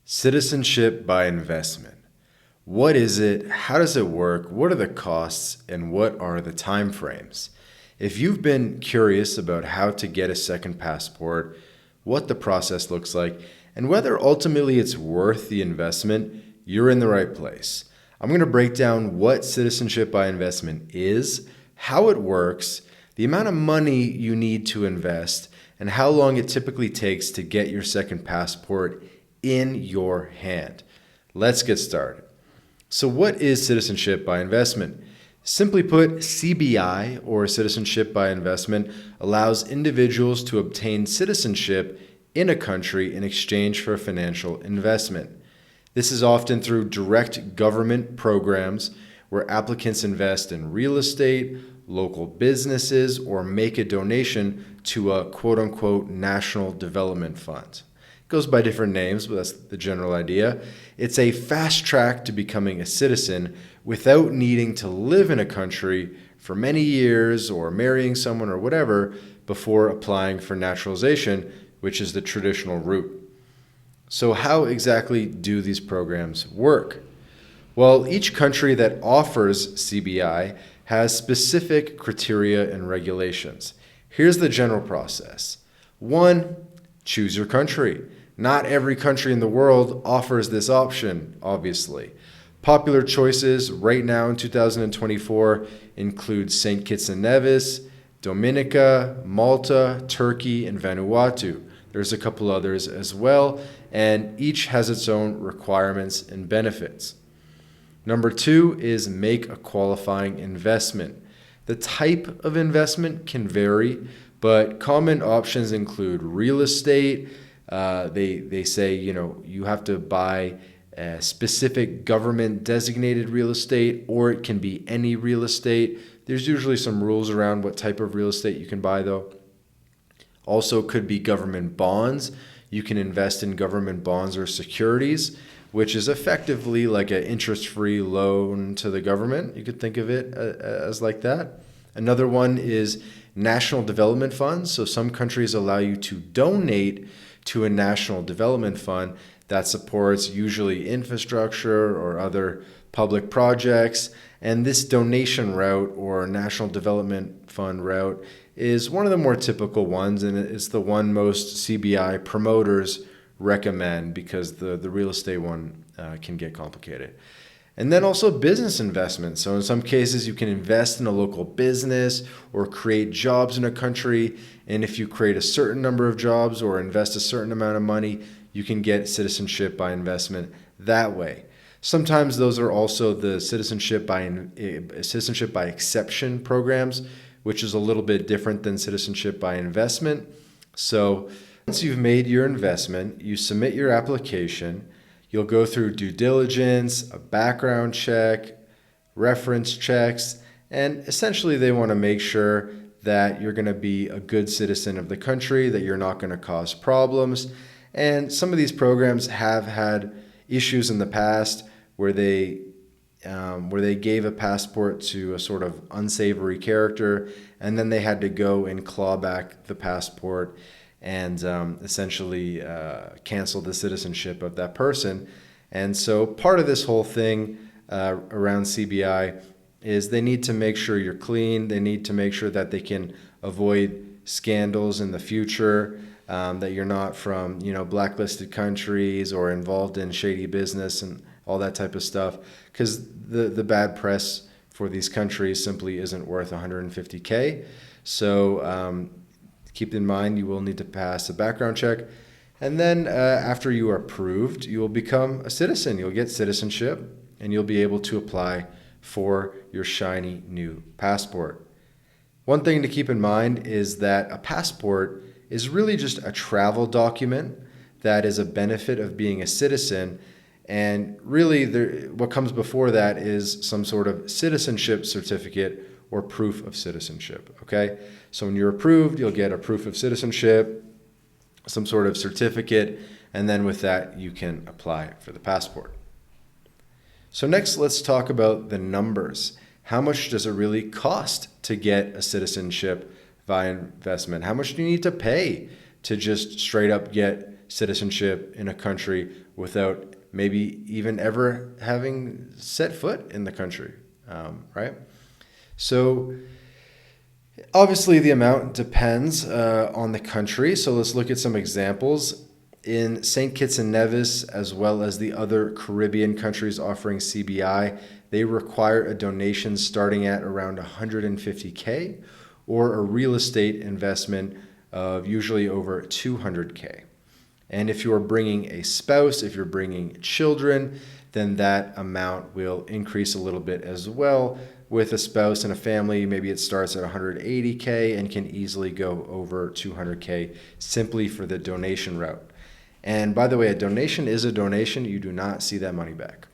Citizenship by investment. What is it? How does it work? What are the costs? And what are the time frames? If you've been curious about how to get a second passport, what the process looks like, and whether ultimately it's worth the investment, you're in the right place. I'm going to break down what citizenship by investment is, how it works, the amount of money you need to invest, and how long it typically takes to get your second passport in your hand. Let's get started. So what is citizenship by investment? Simply put, CBI, or citizenship by investment, allows individuals to obtain citizenship in a country in exchange for a financial investment. This is often through direct government programs where applicants invest in real estate, local businesses, or make a donation to a quote-unquote national development fund. It goes by different names, but that's the general idea. It's a fast track to becoming a citizen without needing to live in a country for many years or marrying someone or whatever before applying for naturalization, which is the traditional route. So how exactly do these programs work? Well, each country that offers CBI has specific criteria and regulations. Here's the general process. 1, choose your country. Not every country in the world offers this option, obviously. Popular choices right now in 2024 include St. Kitts and Nevis, Dominica, Malta, Turkey, and Vanuatu. There's a couple others as well, and each has its own requirements and benefits. Number 2 is make a qualifying investment. The type of investment can vary, but common options include real estate. They say, you have to buy specific government designated real estate, or it can be any real estate. There's usually some rules around what type of real estate you can buy though. Also could be government bonds. You can invest in government bonds or securities, which is effectively like an interest-free loan to the government. You could think of it as like that. Another one is national development funds. So some countries allow you to donate to a national development fund that supports usually infrastructure or other public projects. And this donation route or national development fund route is one of the more typical ones, and it's the one most CBI promoters recommend because the real estate one can get complicated. And then also business investments. So in some cases, you can invest in a local business or create jobs in a country. And if you create a certain number of jobs or invest a certain amount of money, you can get citizenship by investment that way. Sometimes those are also the citizenship by exception programs, which is a little bit different than citizenship by investment. So once you've made your investment, you submit your application. You'll go through due diligence, a background check, reference checks, and essentially they want to make sure that you're going to be a good citizen of the country, that you're not going to cause problems. And some of these programs have had issues in the past where they gave a passport to a sort of unsavory character, and then they had to go and claw back the passport and essentially cancel the citizenship of that person. And so part of this whole thing around CBI is they need to make sure you're clean. They need to make sure that they can avoid scandals in the future, that you're not from blacklisted countries or involved in shady business and all that type of stuff, because the bad press for these countries simply isn't worth $150K. So keep in mind, you will need to pass a background check. And then after you are approved, you will become a citizen. You'll get citizenship, and you'll be able to apply for your shiny new passport. One thing to keep in mind is that a passport is really just a travel document that is a benefit of being a citizen. And really, what comes before that is some sort of citizenship certificate or proof of citizenship, okay? So when you're approved, you'll get a proof of citizenship, some sort of certificate, and then with that, you can apply for the passport. So next, let's talk about the numbers. How much does it really cost to get a citizenship via investment? How much do you need to pay to just straight up get citizenship in a country without maybe even ever having set foot in the country, right? So obviously the amount depends on the country. So let's look at some examples. In St. Kitts and Nevis, as well as the other Caribbean countries offering CBI, they require a donation starting at around $150K or a real estate investment of usually over $200K. And if you're bringing a spouse, if you're bringing children, then that amount will increase a little bit as well. With a spouse and a family, maybe it starts at $180K and can easily go over $200K simply for the donation route. And by the way, a donation is a donation. You do not see that money back.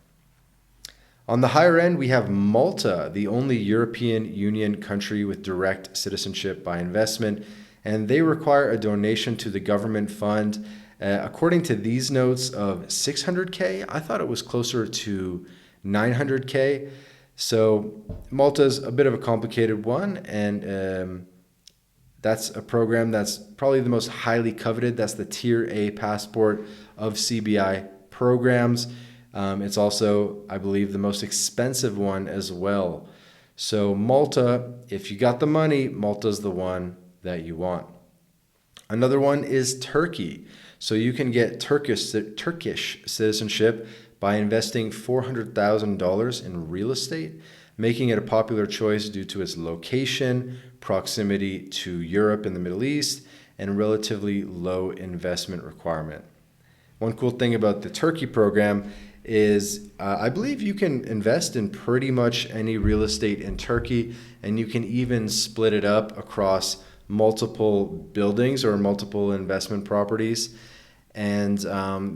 On the higher end, we have Malta, the only European Union country with direct citizenship by investment, and they require a donation to the government fund. According to these notes of $600K, I thought it was closer to $900K. So Malta's a bit of a complicated one, and that's a program that's probably the most highly coveted. That's the Tier A passport of CBI programs. It's also, I believe, the most expensive one as well. So Malta, if you got the money, Malta's the one that you want. Another one is Turkey. So you can get Turkish citizenship by investing $400,000 in real estate, making it a popular choice due to its location, proximity to Europe and the Middle East, and relatively low investment requirement. One cool thing about the Turkey program is I believe you can invest in pretty much any real estate in Turkey, and you can even split it up across multiple buildings or multiple investment properties. And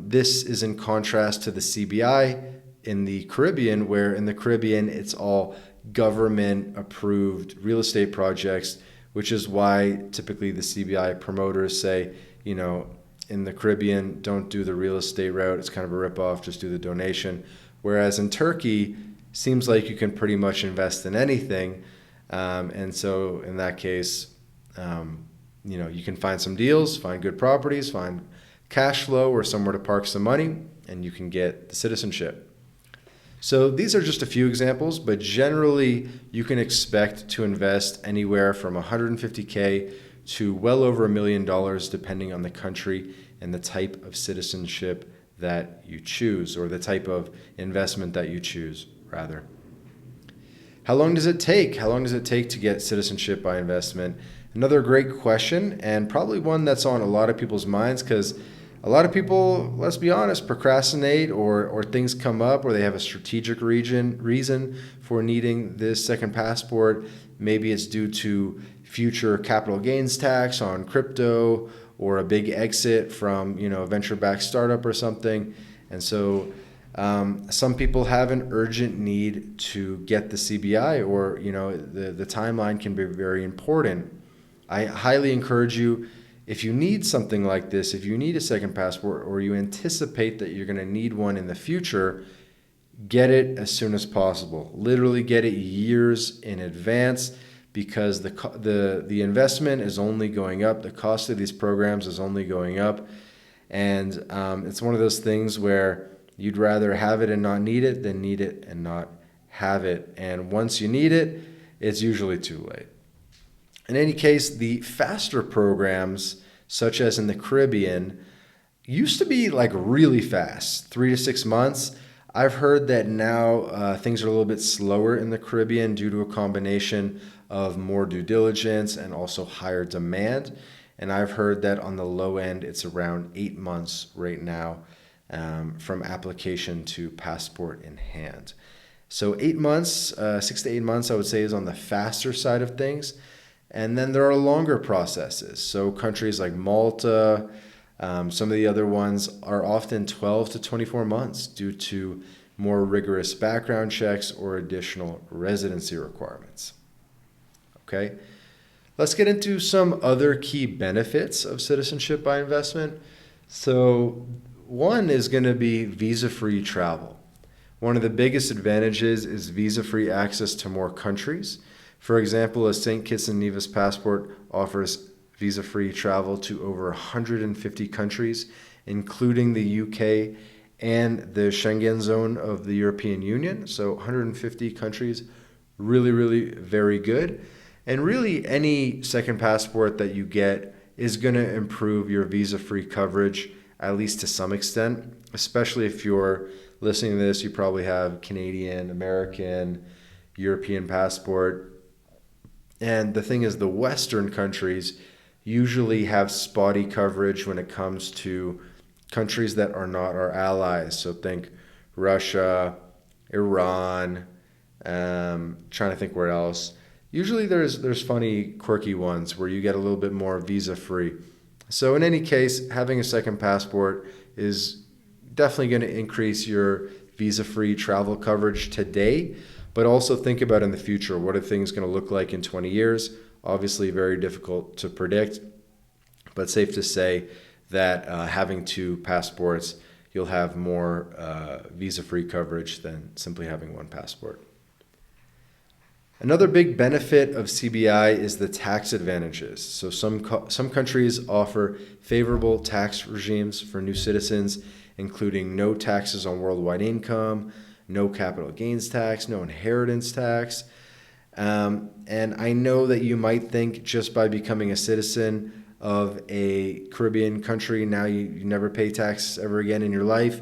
this is in contrast to the CBI in the Caribbean, where in the Caribbean it's all government approved real estate projects, which is why typically the CBI promoters say, you know, in the Caribbean, don't do the real estate route. It's kind of a ripoff, just do the donation. Whereas in Turkey, seems like you can pretty much invest in anything. And so in that case, you know, you can find some deals, find good properties, find cash flow or somewhere to park some money, and you can get the citizenship. So these are just a few examples, but generally you can expect to invest anywhere from $150K to well over $1 million depending on the country and the type of citizenship that you choose, or the type of investment that you choose, rather. How long does it take? How long does it take to get citizenship by investment? Another great question, and probably one that's on a lot of people's minds, because a lot of people, let's be honest, procrastinate or things come up, or they have a strategic reason for needing this second passport. Maybe it's due to future capital gains tax on crypto, or a big exit from, you know, a venture-backed startup or something. And so some people have an urgent need to get the CBI, or, you know, the timeline can be very important. I highly encourage you, if you need something like this, if you need a second passport, or you anticipate that you're going to need one in the future, get it as soon as possible. Literally get it years in advance, because the investment is only going up. The cost of these programs is only going up. And it's one of those things where you'd rather have it and not need it than need it and not have it. And once you need it, it's usually too late. In any case, the faster programs, such as in the Caribbean, used to be like really fast, 3 to 6 months. I've heard that now things are a little bit slower in the Caribbean due to a combination of more due diligence and also higher demand. And I've heard that on the low end, it's around 8 months right now from application to passport in hand. So 8 months, 6 to 8 months, I would say, is on the faster side of things. And then there are longer processes. So countries like Malta, some of the other ones are often 12 to 24 months due to more rigorous background checks or additional residency requirements. Okay, let's get into some other key benefits of citizenship by investment. So one is going to be visa-free travel. One of the biggest advantages is visa-free access to more countries. For example, a St. Kitts and Nevis passport offers visa-free travel to over 150 countries including the UK and the Schengen zone of the European Union. So 150 countries, really, really very good. And really, any second passport that you get is going to improve your visa-free coverage, at least to some extent, especially if you're listening to this, you probably have Canadian, American, European passport. And the thing is, the Western countries usually have spotty coverage when it comes to countries that are not our allies. So think Russia, Iran, trying to think where else. Usually there's funny, quirky ones where you get a little bit more visa-free. So in any case, having a second passport is definitely going to increase your visa-free travel coverage today, but also think about in the future, what are things going to look like in 20 years? Obviously very difficult to predict, but safe to say that having two passports, you'll have more visa-free coverage than simply having one passport. Another big benefit of CBI is the tax advantages. So some countries offer favorable tax regimes for new citizens, including no taxes on worldwide income, no capital gains tax, no inheritance tax. And I know that you might think just by becoming a citizen of a Caribbean country, now you never pay taxes ever again in your life.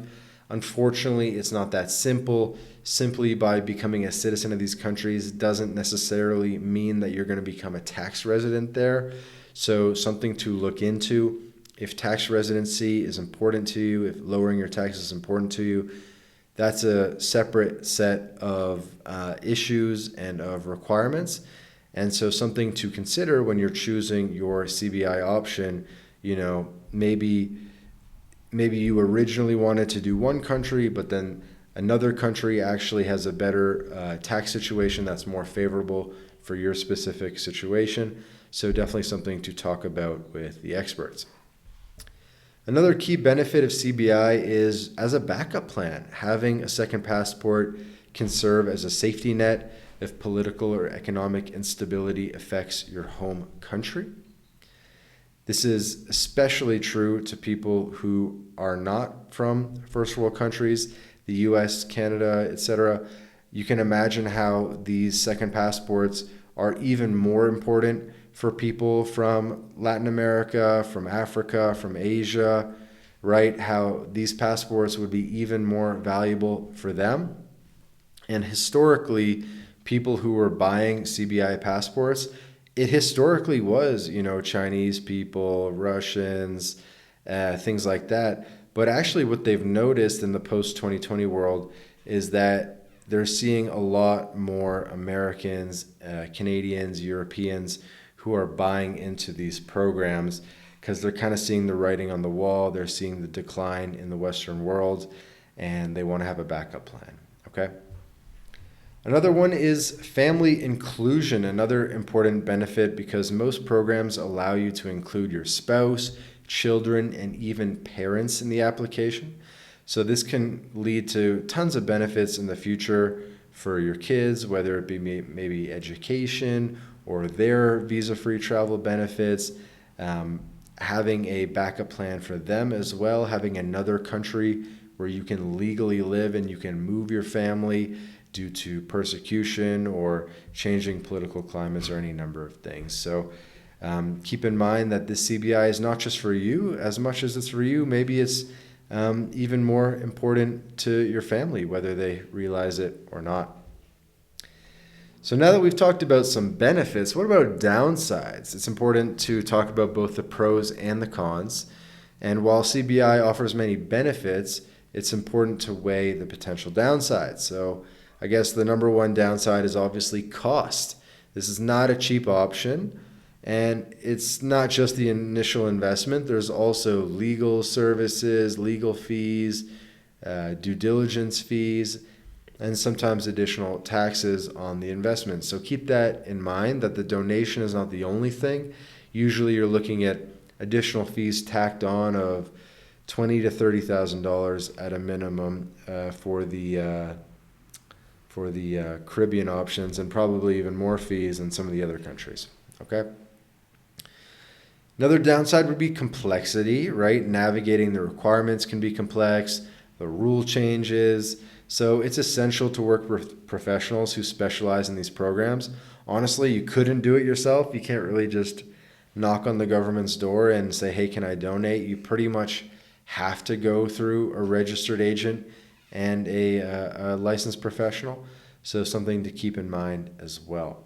Unfortunately, it's not that simple. Simply by becoming a citizen of these countries doesn't necessarily mean that you're going to become a tax resident there. So something to look into. If tax residency is important to you, if lowering your taxes is important to you, that's a separate set of issues and of requirements. And so something to consider when you're choosing your CBI option, maybe you originally wanted to do one country, but then another country actually has a better tax situation that's more favorable for your specific situation. So definitely something to talk about with the experts. Another key benefit of CBI is as a backup plan. Having a second passport can serve as a safety net if political or economic instability affects your home country. This is especially true to people who are not from first world countries, the US, Canada, etc. You can imagine how these second passports are even more important for people from Latin America, from Africa, from Asia, right? How these passports would be even more valuable for them. And historically, people who were buying CBI passports, it historically was, Chinese people, Russians, things like that. But actually what they've noticed in the post-2020 world is that they're seeing a lot more Americans, Canadians, Europeans who are buying into these programs because they're kind of seeing the writing on the wall. They're seeing the decline in the Western world, and they want to have a backup plan, okay? Another one is family inclusion, another important benefit because most programs allow you to include your spouse, children, and even parents in the application. So this can lead to tons of benefits in the future for your kids, whether it be maybe education or their visa-free travel benefits, having a backup plan for them as well, having another country where you can legally live and you can move your family due to persecution or changing political climates or any number of things. So keep in mind that this CBI is not just for you as much as it's for you. Maybe it's even more important to your family, whether they realize it or not. So now that we've talked about some benefits, what about downsides? It's important to talk about both the pros and the cons. And while CBI offers many benefits, it's important to weigh the potential downsides. So I guess the number one downside is obviously cost. This is not a cheap option, and it's not just the initial investment. There's also legal services, legal fees, due diligence fees, and sometimes additional taxes on the investment. So keep that in mind, that the donation is not the only thing. Usually you're looking at additional fees tacked on of $20,000 to $30,000 at a minimum for the Caribbean options, and probably even more fees in some of the other countries. Okay. Another downside would be complexity, right? Navigating the requirements can be complex, the rule changes. So it's essential to work with professionals who specialize in these programs. Honestly, you couldn't do it yourself. You can't really just knock on the government's door and say, hey, can I donate? You pretty much have to go through a registered agent and a licensed professional. So something to keep in mind as well.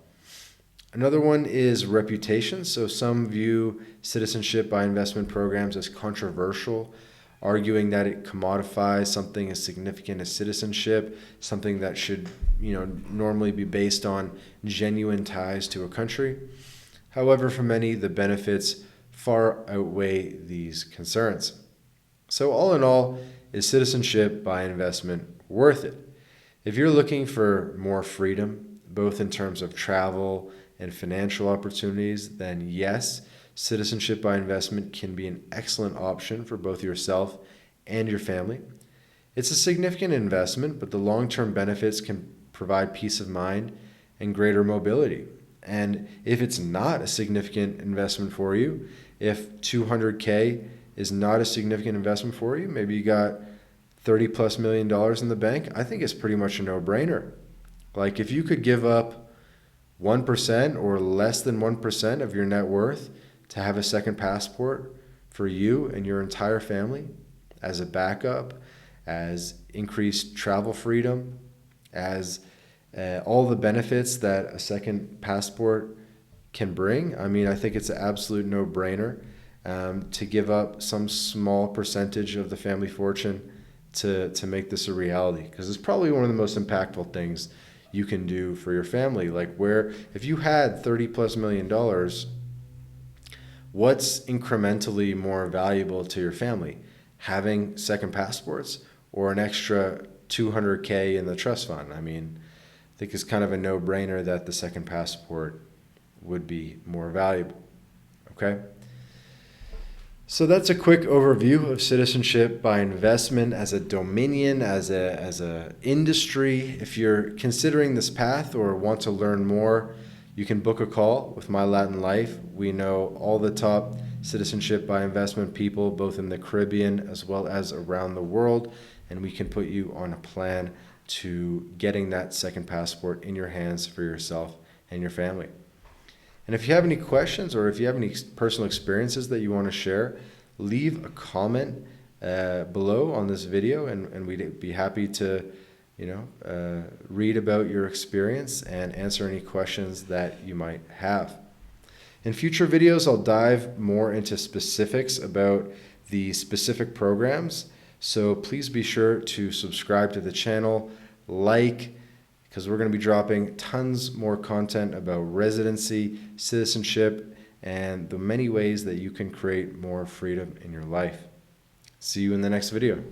Another one is reputation. So some view citizenship by investment programs as controversial, arguing that it commodifies something as significant as citizenship, something that should, normally be based on genuine ties to a country. However, for many, the benefits far outweigh these concerns. So all in all, is citizenship by investment worth it? If you're looking for more freedom, both in terms of travel and financial opportunities, then yes, citizenship by investment can be an excellent option for both yourself and your family. It's a significant investment, but the long-term benefits can provide peace of mind and greater mobility. And if it's not a significant investment for you, if 200K is not a significant investment for you, maybe you got $30+ million in the bank, I think it's pretty much a no-brainer. Like if you could give up 1% or less than 1% of your net worth to have a second passport for you and your entire family as a backup, as increased travel freedom, as all the benefits that a second passport can bring. I mean, I think it's an absolute no-brainer to give up some small percentage of the family fortune to make this a reality, because it's probably one of the most impactful things you can do for your family. Like, where if you had $30+ million, what's incrementally more valuable to your family? Having second passports or an extra 200K in the trust fund? I mean, I think it's kind of a no-brainer that the second passport would be more valuable. Okay? So that's a quick overview of citizenship by investment as a dominion, as a industry. If you're considering this path or want to learn more, you can book a call with MyLatinLife. We know all the top citizenship by investment people, both in the Caribbean as well as around the world, and we can put you on a plan to getting that second passport in your hands for yourself and your family. And if you have any questions or if you have any personal experiences that you want to share, leave a comment below on this video, and we'd be happy to, read about your experience and answer any questions that you might have. In future videos, I'll dive more into specifics about the specific programs. So please be sure to subscribe to the channel, because we're going to be dropping tons more content about residency, citizenship, and the many ways that you can create more freedom in your life. See you in the next video.